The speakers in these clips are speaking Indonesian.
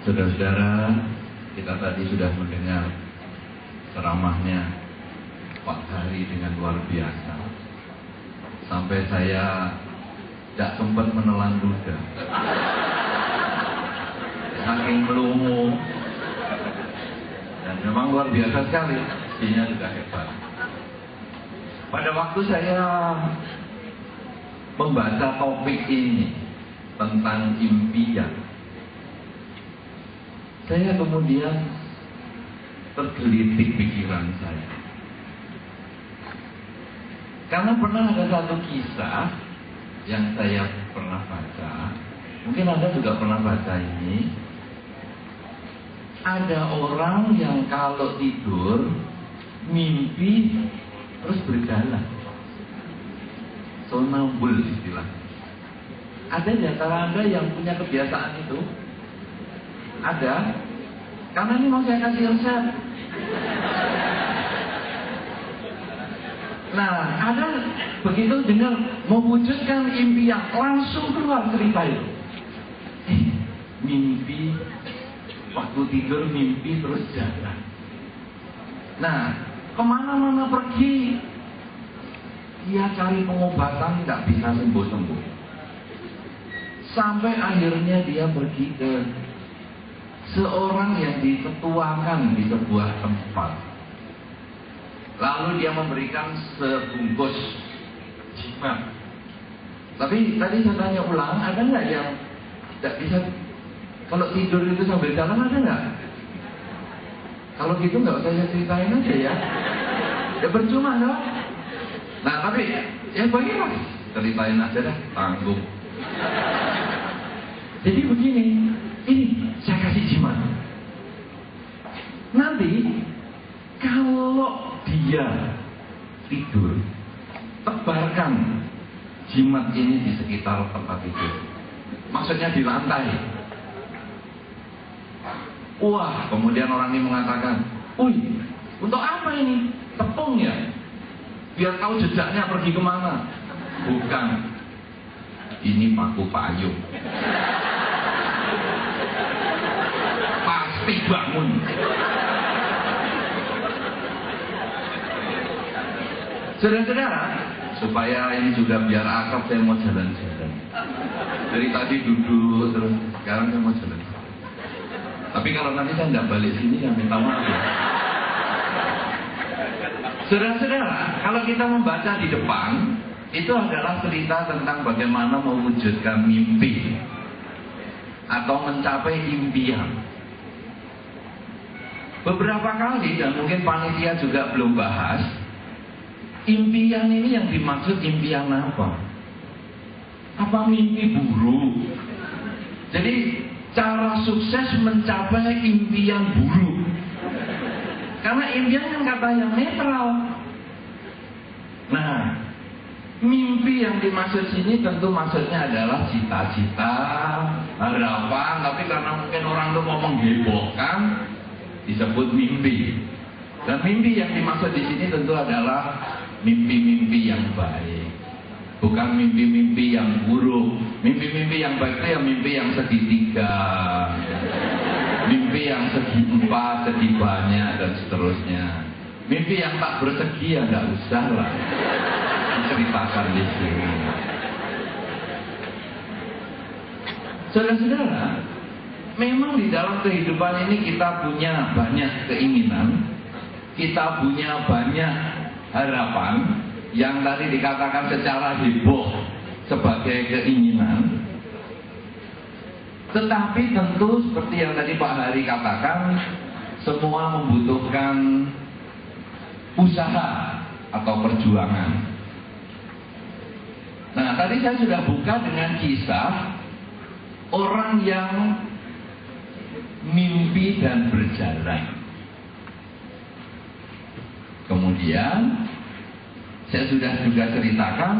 Saudara-saudara, kita tadi sudah mendengar ceramahnya Pak Hari dengan luar biasa. Sampai saya tidak sempat menelan ludah, saking melongo. Dan memang luar biasa sekali, isinya juga hebat. Pada waktu saya membaca topik ini tentang impian, saya kemudian tergelitik pikiran saya. Karena pernah ada satu kisah yang saya pernah baca, mungkin Anda juga pernah baca ini. Ada orang yang kalau tidur mimpi terus berjalan, sonambul istilah. Ada di antara Anda yang punya kebiasaan itu? Ada? Karena ini mau saya kasih resep. Nah, ada begitu dengar mewujudkan impian, langsung keluar cerita itu. Mimpi, waktu tidur mimpi terus jalan. Nah, kemana-mana pergi, dia cari pengobatan tidak bisa sembuh-sembuh. Sampai akhirnya dia pergi ke seorang yang diketuakan di sebuah tempat. Lalu dia memberikan sebungkus jimat. Tapi tadi saya tanya ulang, ada nggak yang tidak bisa kalau tidur itu sambil jalan, ada nggak? Kalau gitu nggak usah saya ceritain aja ya. Ya percuma dong. Nah tapi ya bagaimana? Ceritain aja dah, tanggung. Jadi begini, ini saya kasih jimat. Nanti kalau dia tidur, tebarkan jimat ini di sekitar tempat tidur. Maksudnya di lantai. Wah, kemudian orang ini mengatakan, "Wih, untuk apa ini? Tepung ya? Biar tahu jejaknya pergi kemana?" Bukan. Ini paku payung. Pasti bangun. Saudara-saudara, supaya ini juga biar akrab, saya mau jalan-jalan. Dari tadi duduk terus, sekarang saya mau jalan. Tapi kalau nanti saya tidak balik sini, saya minta maaf ya. Saudara-saudara, kalau kita membaca di depan, itu adalah cerita tentang bagaimana mewujudkan mimpi atau mencapai impian. Beberapa kali, dan mungkin panitia juga belum bahas, impian ini yang dimaksud impian apa? Apa mimpi buruk? Jadi cara sukses mencapai impian buruk. Karena impian kan kata yang netral. Nah, mimpi yang dimaksud sini tentu maksudnya adalah cita-cita, harapan, tapi karena mungkin orang itu mau menghebohkan, disebut mimpi. Dan mimpi yang dimaksud di sini tentu adalah mimpi-mimpi yang baik, bukan mimpi-mimpi yang buruk. Mimpi-mimpi yang baik itu ya mimpi yang segitiga, mimpi yang segi empat, segi banyak, dan seterusnya. Mimpi yang tak bersegi ya nggak usah lah diceritakan di sini. Saudara-saudara, memang di dalam kehidupan ini kita punya banyak keinginan, kita punya banyak harapan yang tadi dikatakan secara heboh sebagai keinginan. Tetapi tentu seperti yang tadi Pak Hari katakan, semua membutuhkan usaha atau perjuangan. Nah, tadi saya sudah buka dengan kisah orang yang mimpi dan berjalan. Kemudian saya sudah juga ceritakan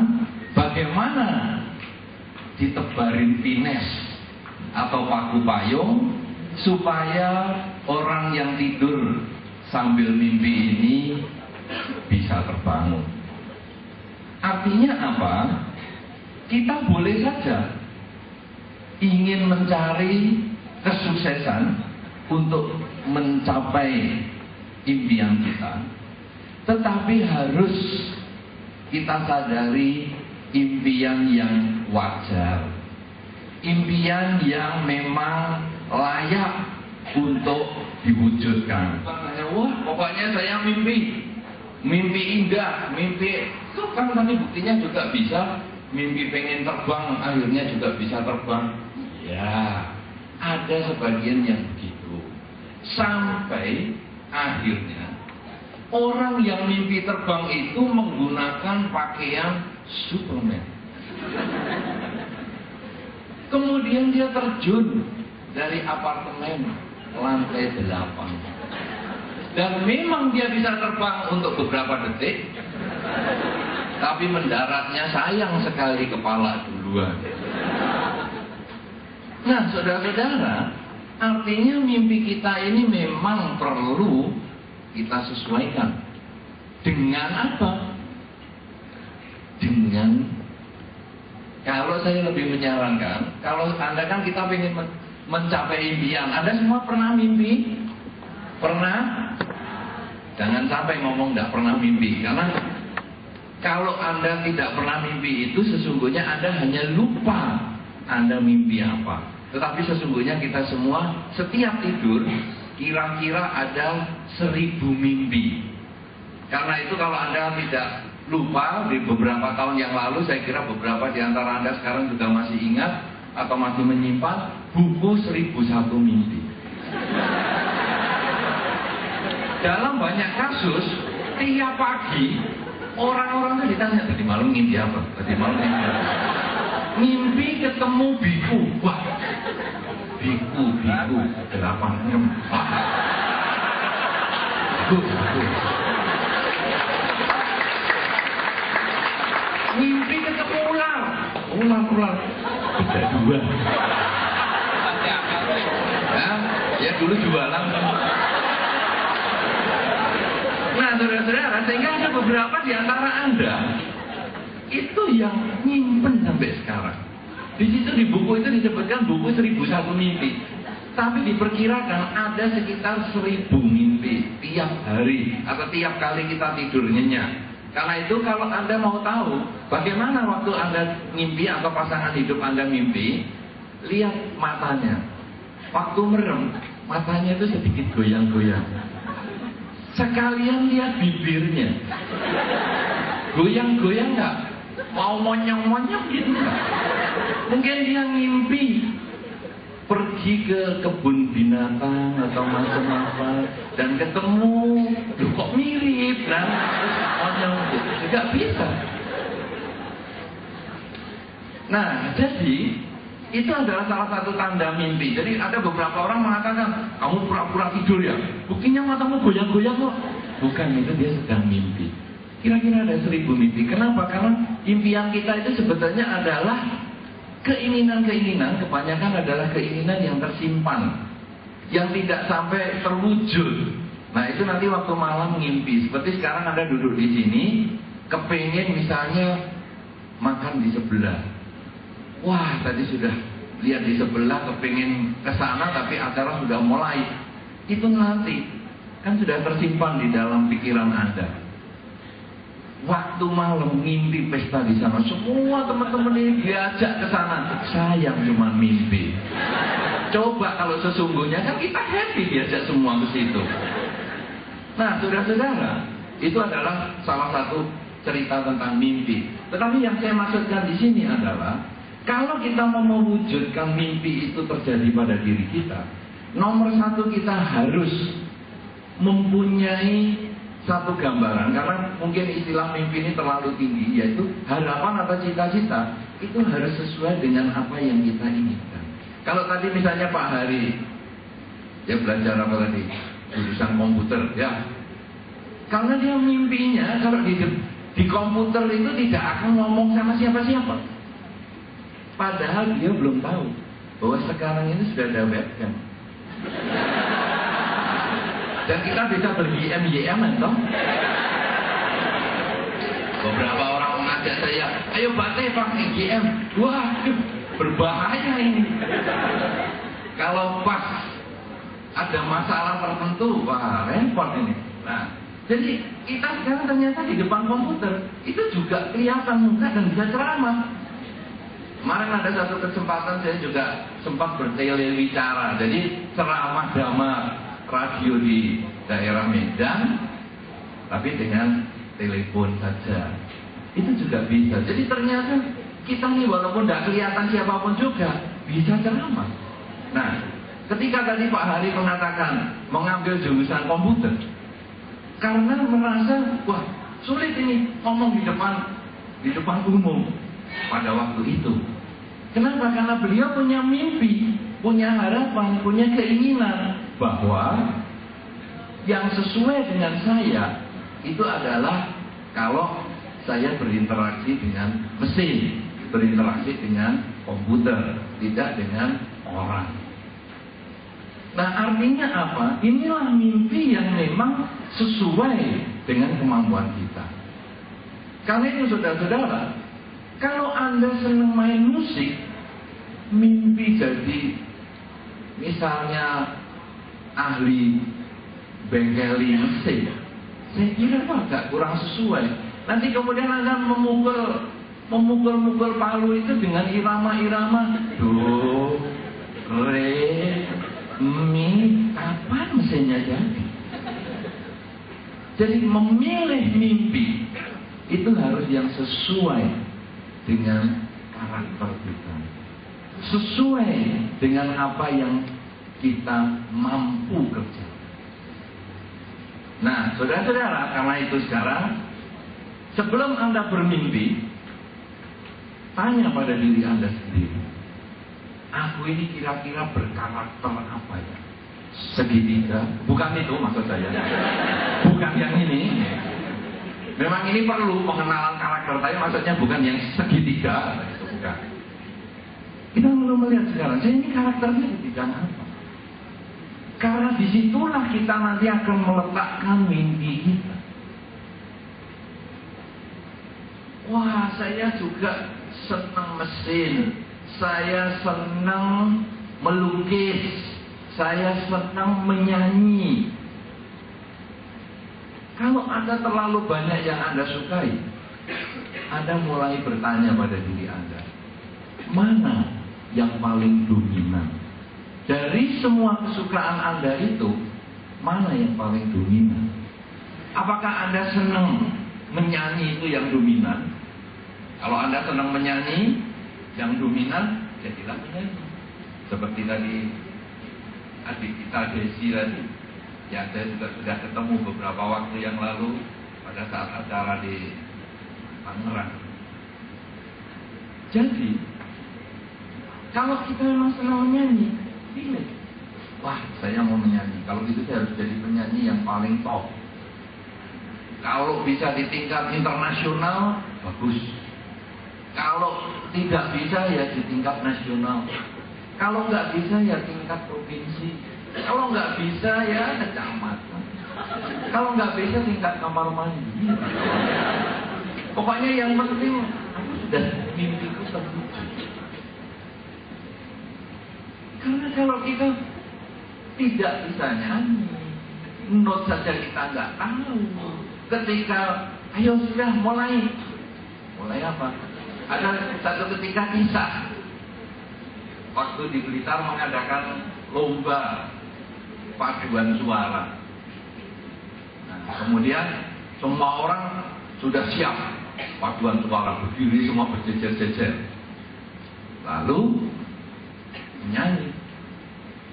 bagaimana ditebarin pines atau paku payung supaya orang yang tidur sambil mimpi ini bisa terbangun. Artinya apa? Kita boleh saja ingin mencari kesuksesan kesuksesan untuk mencapai impian kita, tetapi harus kita sadari impian yang wajar, impian yang memang layak untuk diwujudkan. Wah, pokoknya saya mimpi indah, mimpi itu kan, tapi buktinya juga bisa mimpi pengen terbang, akhirnya juga bisa terbang. Ya, ada sebagian yang begitu. Sampai akhirnya orang yang mimpi terbang itu menggunakan pakaian Superman. Kemudian dia terjun dari apartemen lantai 8. Dan memang dia bisa terbang untuk beberapa detik, tapi mendaratnya sayang sekali kepala duluan. Nah, saudara-saudara, artinya mimpi kita ini memang perlu kita sesuaikan. Dengan apa? Dengan, kalau saya lebih menyarankan, kalau Anda kan kita ingin mencapai impian. Anda semua pernah mimpi? Pernah? Jangan sampai ngomong tidak pernah mimpi. Karena kalau Anda tidak pernah mimpi itu sesungguhnya Anda hanya lupa Anda mimpi apa. Tetapi sesungguhnya kita semua setiap tidur kira-kira ada 1000 mimpi. Karena itu kalau Anda tidak lupa, di beberapa tahun yang lalu saya kira beberapa di antara Anda sekarang juga masih ingat atau masih menyimpan buku 1001 mimpi. Dalam banyak kasus, tiap pagi orang-orang itu ditanya, tadi malam mimpi apa? Tadi malam mimpi apa? Mimpi ketemu biku. Wah, biku 86. Biku. Mimpi ketemu ular. Ular. 32. Ya dulu jualan. Nah, saudara-saudara, sehingga ada beberapa di antara Anda itu yang nyimpen sampai sekarang. Di situ di buku itu disebutkan buku 1001 mimpi. Tapi diperkirakan ada sekitar 1000 mimpi tiap hari atau tiap kali kita tidur nyenyak. Karena itu kalau Anda mau tahu bagaimana waktu Anda mimpi atau pasangan hidup Anda mimpi, lihat matanya. Waktu merem, matanya itu sedikit goyang-goyang. Sekalian lihat bibirnya. Goyang-goyang nggak? Mau monyong-monyong gitu nggak? Mungkin dia ngimpi pergi ke kebun binatang atau macam apa dan ketemu, loh kok mirip kan? Terus monyong gitu. Nggak bisa. Nah, jadi itu adalah salah satu tanda mimpi. Jadi ada beberapa orang mengatakan, kamu pura-pura tidur ya? Buktinya matamu goyang-goyang kok. Bukan, itu dia sedang mimpi. Kira-kira ada 1000 mimpi. Kenapa? Karena impian kita itu sebetulnya adalah keinginan-keinginan, kebanyakan adalah keinginan yang tersimpan, yang tidak sampai terwujud. Nah, itu nanti waktu malam ngimpi. Seperti sekarang Anda duduk di sini, kepengen misalnya makan di sebelah. Wah, tadi sudah lihat di sebelah, kepingin ke sana, tapi acara sudah mulai. Itu nanti kan sudah tersimpan di dalam pikiran Anda. Waktu malam ngimpi pesta di sana, semua teman-teman ini diajak ke sana. Sayang cuma mimpi. Coba kalau sesungguhnya kan kita happy diajak semua ke situ. Nah, saudara-saudara, itu adalah salah satu cerita tentang mimpi. Tetapi yang saya maksudkan di sini adalah kalau kita mau mewujudkan mimpi itu terjadi pada diri kita, nomor satu kita harus mempunyai satu gambaran. Karena mungkin istilah mimpi ini terlalu tinggi, yaitu harapan atau cita-cita itu harus sesuai dengan apa yang kita inginkan. Kalau tadi misalnya Pak Hari, dia belajar apa tadi? Jurusan komputer, ya. Karena dia mimpinya kalau di komputer itu tidak akan ngomong sama siapa-siapa. Padahal dia belum tahu bahwa sekarang ini sudah ada webcam. Dan kita bisa ber-YM toh. Beberapa orang mengajak saya, ayo Bate pakai YM. Wah, berbahaya ini. Kalau pas ada masalah tertentu, wah repot ini. Nah, jadi kita sekarang ternyata di depan komputer itu juga kelihatan muka dan bisa ceramah. Kemarin ada satu kesempatan saya juga sempat bertelewicara, jadi ceramah damai radio di daerah Medan, tapi dengan telepon saja. Itu juga bisa. Jadi ternyata kita nih walaupun tidak kelihatan siapapun juga bisa ceramah. Nah, ketika tadi Pak Hari mengatakan mengambil jurusan komputer, karena merasa wah sulit ini ngomong di depan umum pada waktu itu. Kenapa? Karena beliau punya mimpi, punya harapan, punya keinginan bahwa yang sesuai dengan saya itu adalah kalau saya berinteraksi dengan mesin, berinteraksi dengan komputer, tidak dengan orang. Nah, artinya apa? Inilah mimpi yang memang sesuai dengan kemampuan kita. Karena itu saudara-saudara, kalau Anda senang main musik, mimpi jadi misalnya ahli bengkeli mesin, saya kira itu agak kurang sesuai. Nanti kemudian Anda memukul palu itu dengan irama-irama do, re, mi, kapan mesinnya jadi? Jadi memilih mimpi itu harus yang sesuai dengan karakter kita, sesuai dengan apa yang kita mampu kerja. Nah, saudara-saudara, karena itu sekarang sebelum Anda bermimpi, tanya pada diri Anda sendiri, aku ini kira-kira berkarakter apa ya? Segitiga, bukan itu maksud saya, bukan yang ini. Memang ini perlu pengenalan karakter, tapi maksudnya bukan yang segitiga, itu bukan. Kita perlu melihat sekarang, saya ini karakternya segitiga apa? Karena disitulah kita nanti akan meletakkan mimpi kita. Wah, saya juga senang mesin, saya senang melukis, saya senang menyanyi. Kalau Anda terlalu banyak yang Anda sukai, Anda mulai bertanya pada diri Anda, mana yang paling dominan? Dari semua kesukaan Anda itu, mana yang paling dominan? Apakah Anda senang menyanyi itu yang dominan? Kalau Anda senang menyanyi, yang dominan, jadilah penyanyi. Seperti tadi adik kita Desi tadi, ya saya juga sudah ketemu beberapa waktu yang lalu pada saat acara di Tangerang. Jadi, kalau kita memang senang menyanyi, pilih. Wah, saya mau menyanyi. Kalau gitu saya harus jadi penyanyi yang paling top. Kalau bisa di tingkat internasional, bagus. Kalau tidak bisa ya di tingkat nasional. Kalau nggak bisa ya tingkat provinsi. Kalau nggak bisa ya kecamatan. Kalau nggak bisa tingkat kamar mandi. Pokoknya yang penting aku sudah mimpiku terwujud. Karena kalau kita tidak bisa nyanyi, not saja kita nggak tahu. Ketika, ayo sudah mulai apa? Ada satu ketika kisah, waktu di Blitar mengadakan lomba paduan suara. Nah, kemudian semua orang sudah siap paduan suara, berdiri semua berjejer-jejer. Lalu menyanyi.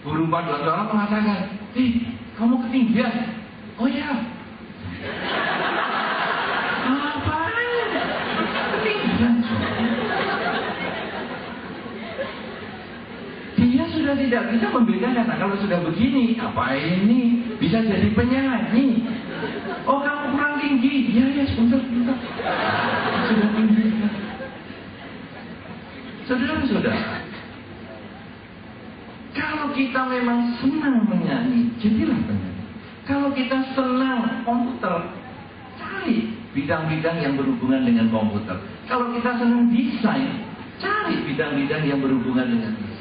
Guru paduan suara mengatakan, kamu ketinggian. Oh ya. Apaan? Ketinggian. Dia sudah tidak bisa membedakan. Nah, kalau sudah begini, apa ini? Bisa jadi penyanyi. Oh, kamu kurang tinggi. Ya, sebentar. Sudah tinggi. Saudara-saudara, kalau kita memang senang menyanyi, jadilah penyanyi. Kalau kita senang komputer, cari bidang-bidang yang berhubungan dengan komputer. Kalau kita senang desain, cari bidang-bidang yang berhubungan dengan desain.